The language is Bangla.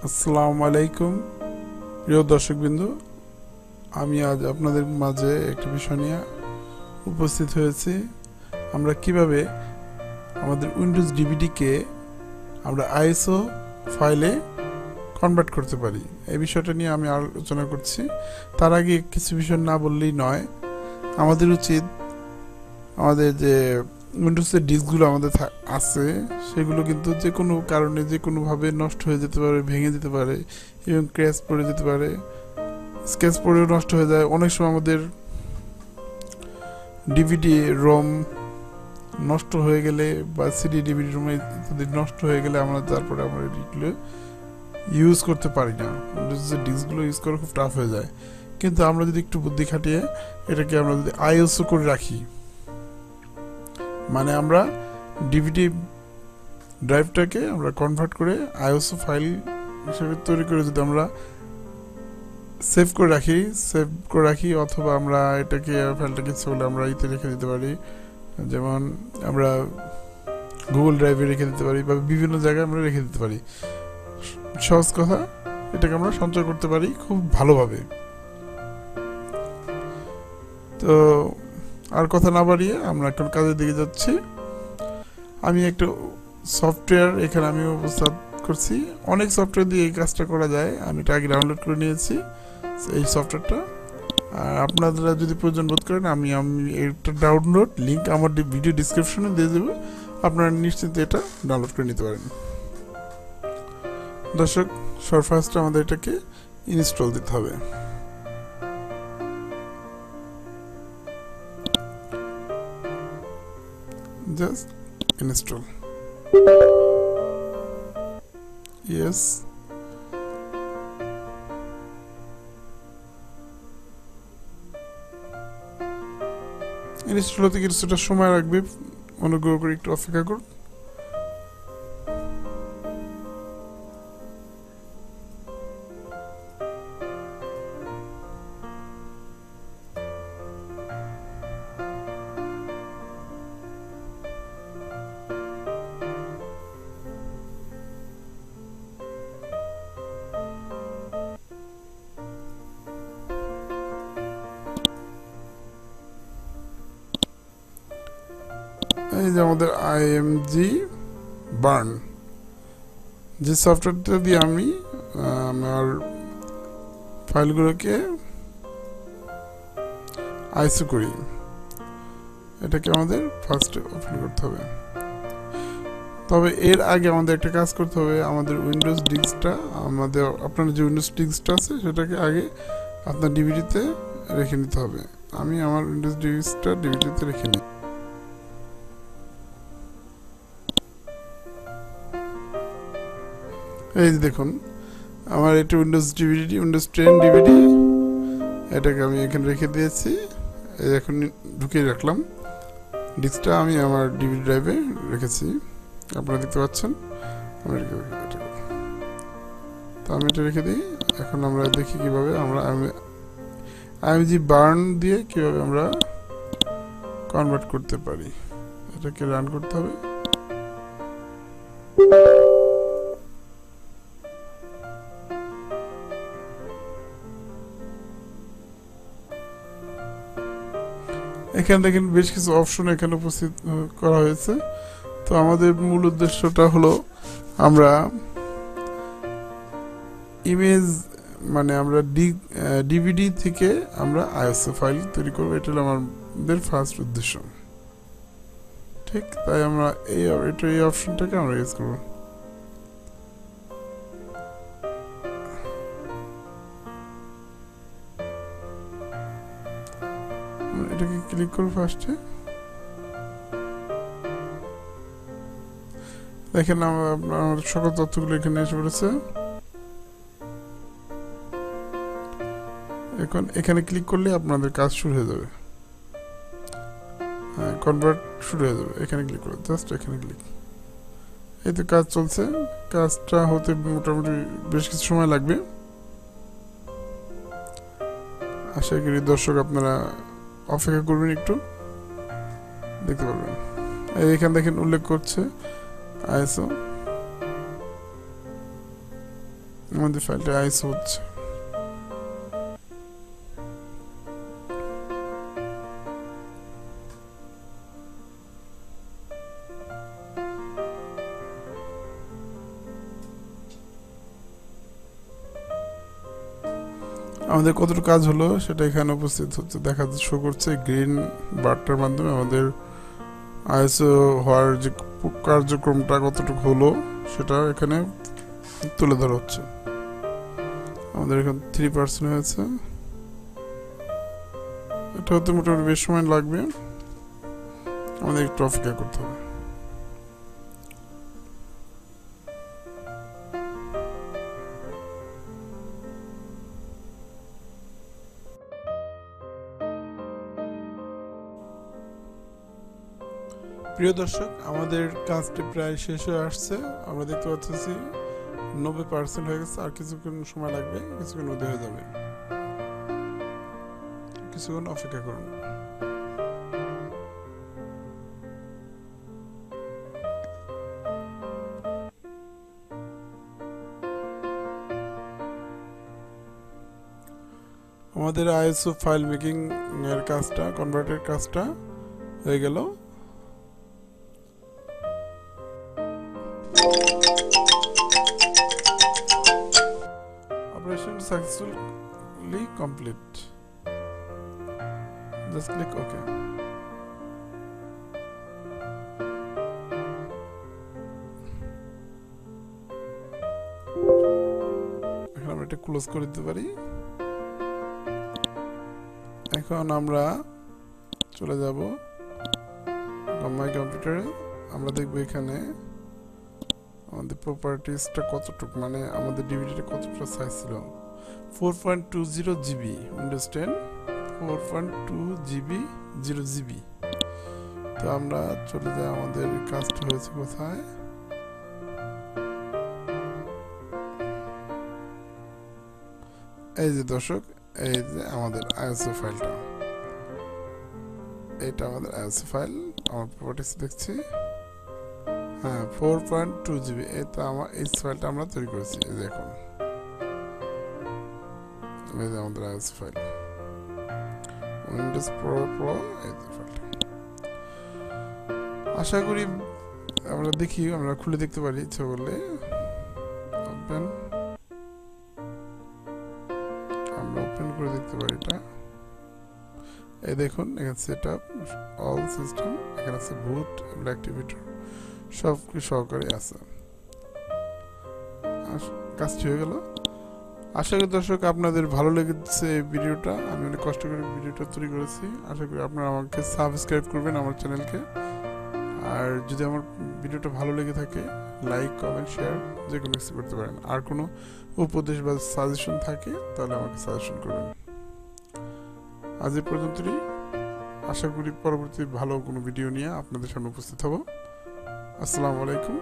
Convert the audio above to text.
আসসালামু আলাইকুম প্রিয় দর্শকবৃন্দ, আমি আজ আপনাদের মাঝে একটি বিষয় নিয়ে উপস্থিত হয়েছি। আমরা কিভাবে আমাদের উইন্ডোজ ডিভিডিকে আমরা আইএসও ফাইলে কনভার্ট করতে পারি, এই বিষয়টা নিয়ে আমি আলোচনা করছি। তার আগে কিছু বিষয় না বললেই নয়। আমাদের উচিত আমাদের যে উইন্ডোজের ডিস্কগুলো আমাদের আছে সেগুলো কিন্তু যে কোনো কারণে যে কোনোভাবে নষ্ট হয়ে যেতে পারে, ভেঙে যেতে পারে এবং ক্র্যাশ পড়ে যেতে পারে, স্কেচ পড়েও নষ্ট হয়ে যায়। অনেক সময় আমাদের ডিভিডি রোম নষ্ট হয়ে গেলে বা সিডি ডিভিডি রোমে ইত্যাদি নষ্ট হয়ে গেলে আমরা তারপরে আমরা এগুলো ইউজ করতে পারি না। উইন্ডোজের ডিস্কগুলো ইউজ করা খুব টাফ হয়ে যায়। কিন্তু আমরা যদি একটু বুদ্ধি খাটিয়ে এটাকে আমরা যদি আইএসও করে রাখি, মানে আমরা ডিভিডি ড্রাইভটাকে আমরা কনভার্ট করে আইএসও ফাইল হিসেবে তৈরি করে যদি আমরা সেভ করে রাখি অথবা আমরা এটাকে ফাইলটাকে চলে আমরা ইতে রেখে দিতে পারি, যেমন আমরা গুগল ড্রাইভে রেখে দিতে পারি বা বিভিন্ন জায়গায় আমরা রেখে দিতে পারি। সহজ কথা, এটাকে আমরা সঞ্চয় করতে পারি খুব ভালোভাবে। তো আর কথা না বাড়িয়ে আমরা এখন কাজের দিকে যাচ্ছি। আমি একটা সফটওয়্যার এখানে আমি উপস্থাপন করছি। অনেক সফটওয়্যার দিয়ে এই কাজটা করা যায়। আমি এটা আগে ডাউনলোড করে নিয়েছি এই সফটওয়্যারটা। আর আপনারা যদি প্রয়োজন বোধ করেন আমি এটা ডাউনলোড লিঙ্ক আমার ভিডিও ডিসক্রিপশনে দিয়ে দেবো, আপনারা নিশ্চিন্তে এটা ডাউনলোড করে নিতে পারেন। দর্শক, ফার্স্ট আমাদের এটাকে ইনস্টল দিতে হবে। Just install, yes. ইনস্টল হতে কিছুটা সময় লাগবে, অনুগ্রহ করে একটু অপেক্ষা করুন। এই যে আমাদের আইএমজি বার্ন, যে সফটওয়্যারটা দিয়ে আমি আমার ফাইলগুলোকে আইসো করি, এটাকে আমাদের ফার্স্টে ওপেন করতে হবে। তবে এর আগে আমাদের একটা কাজ করতে হবে। আমাদের উইন্ডোজ ডিস্কটা আপনার যে উইন্ডোজ ডিস্কটা আছে সেটাকে আগে আপনার ডিভিডিতে রেখে নিতে হবে। আমি আমার উইন্ডোজ ডিস্কটা ডিভিডিতে রেখে নিই। এই যে দেখুন, আমার এটা উইন্ডোজ ডিভিডি, উইন্ডোজ 10 ডিভিডি, এটাকে আমি এখানে রেখে দিয়েছি। এখন ঢুকিয়ে রাখলাম। ডিস্কটা আমি আমার ডিভিডি ড্রাইভে রেখেছি, আপনারা দেখতে পাচ্ছেন। তো আমি এটা রেখে দিই। এখন আমরা দেখি কিভাবে আমরা আইএমজি বার্ন দিয়ে কিভাবে আমরা কনভার্ট করতে পারি। এটাকে রান করতে হবে। এখানে দেখেন বেশ কিছু অপশন এখানে উপস্থিত করা হয়েছে। তো আমাদের মূল উদ্দেশ্যটা হলো আমরা ইমেজ, মানে আমরা ডিভিডি থেকে আমরা আইএসও ফাইল তৈরি করবো। এটা হলো আমাদের ফার্স্ট উদ্দেশ্য। ঠিক তাই আমরা এই অপশনটাকে আমরা ইউজ করবো। এটাকে ক্লিক করবো ফার্স্টে। দেখেন আমার সকল তথ্যগুলো এখানে এসে পড়েছে। এখন এখানে ক্লিক করলে আপনাদের কাজ শুরু হয়ে যাবে। হ্যাঁ, কনভার্ট শুরু হয়ে যাবে। এখানে ক্লিক করে জাস্ট এখানে ক্লিক। এই তো কাজ চলছে। কাজটা হতে মোটামুটি বেশ কিছু সময় লাগবে। আশা করি দর্শক আপনারা অপেক্ষা করবেন, একটু দেখতে পারবেন। এখানে দেখেন উল্লেখ করছে আইএসও। আমাদের ফাইলটা আইএসও হচ্ছে। আমাদের কতটুকু কাজ হলো সেটা এখানে উপস্থিত হচ্ছে, দেখা শো করছে গ্রিন বারটার মাধ্যমে আমাদের আইএসও হওয়ার যে কার্যক্রমটা কতটুকু হলো সেটা এখানে তুলে ধরা হচ্ছে। আমাদের এখানে 3% হয়েছে, এটা হতে মোটামুটি বেশ সময় লাগবে, আমাদের একটু অপেক্ষা করতে হবে। প্রিয় দর্শক, আমাদের কাজটি প্রায় শেষ হয়ে আসছে। আমরা দেখতে পাচ্ছি 90% হয়ে গেছে, আর কিছুক্ষণ সময় লাগবে, কিছুক্ষণ মধ্যে হয়ে যাবে, কিছুক্ষণ অপেক্ষা করুন। আমাদের আইএসও ফাইল মেকিং এর কাজটা, কনভার্টের কাজটা হয়ে গেল। Operation successfully complete. Just click OK. এখন আমরা এটা ক্লোজ করে দিতে পারি। এখন আমরা চলে যাব মাই কম্পিউটারে। আমরা দেখব এখানে আমাদের প্রপার্টিজটা কতটুকু, মানে আমাদের ডিভিডিটা কতটা সাইজ ছিল। 4.20 জিবি, উইন্ডোজ 10 4.2 জিবি 0 জিবি। তো আমরা চলে যাই, আমাদের কাজটা হয়েছে কোথায়, এই যে দর্শক, এই যে আমাদের আইএসও ফাইলটা, এটা আমাদের আইএসও ফাইল। আমার প্রপার্টিজ দেখছি, হ্যাঁ 4.2 জিবি। এটা আমার এই ফাইলটা আমরা তৈরি করেছি। এই দেখুন, এই যে আমাদের আইএসও ফাইল, উইন্ডোজ প্রো এই যে ফাইলটা। আশা করি আমরা দেখি, আমরা খুলে দেখতে পারি ইচ্ছা করলে। ওপেন, আমরা ওপেন করে দেখতে পারি এটা। এই দেখুন, এখানে সেটআপ অল সিস্টেম, এখানে আছে বুট অ্যাক্টিভেটর, সব কিছু সহকারে আছে। কাজটি হয়ে গেল। আশা করি দর্শক আপনাদের ভালো লেগেছে এই ভিডিওটা। আমি অনেক কষ্ট করে ভিডিওটা তৈরি করেছি। আশা করি আপনারা আমাকে সাবস্ক্রাইব করবেন আমার চ্যানেলকে। আর যদি আমার ভিডিওটা ভালো লেগে থাকে, লাইক কমেন্ট শেয়ার যে কোনো কিছু করতে পারেন। আর কোনো উপদেশ বা সাজেশন থাকে তাহলে আমাকে সাজেশন করবেন। আজ এই পর্যন্তই। আশা করি পরবর্তী ভালো কোনো ভিডিও নিয়ে আপনাদের সামনে উপস্থিত হব। আসসালামু আলাইকুম।